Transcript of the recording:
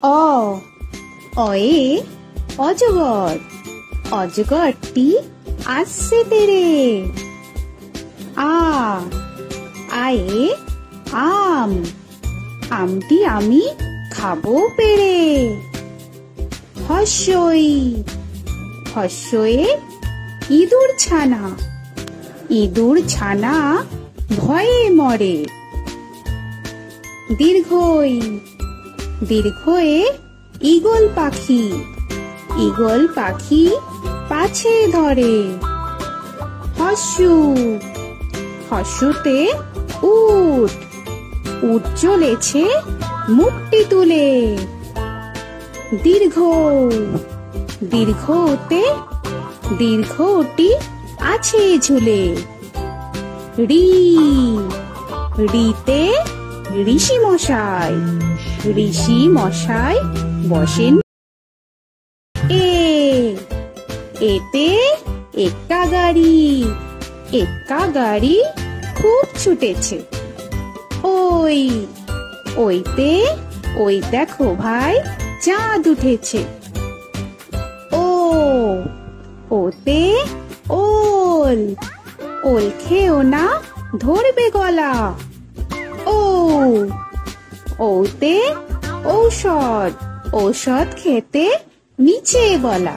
অ অয়ে অজগর, অজগরটি আসছে তেরে। আ আয়ে আম, আমটি আমি খাবো পেড়ে। হস্যই হস্যয়ে ইঁদুর ছানা, ইঁদুর ছানা ভয়ে মরে। দীর্ঘই দীর্ঘয়ে ঈগল পাখি, ঈগল পাখি পাছে ধরে। হস্যু হস্যুতে উট, উট চলেছে মুখটি তুলে। দীর্ঘ দীর্ঘতে দীর্ঘটি আছে ঝুলে। রি রিতে ঋষি মশাই, ঋষি মশাই বসেন। এ এতে এক্কা গাড়ি, এক্কা গাড়ি খুব ছুটেছে। ওই ওইতে ওই দেখো ভাই চাঁদ উঠেছে। ও ওতে ওল, ওল খেও না ধরবে গলা। ও ওতে ঔষধ, ঔষধ খেতে নিচে গলা।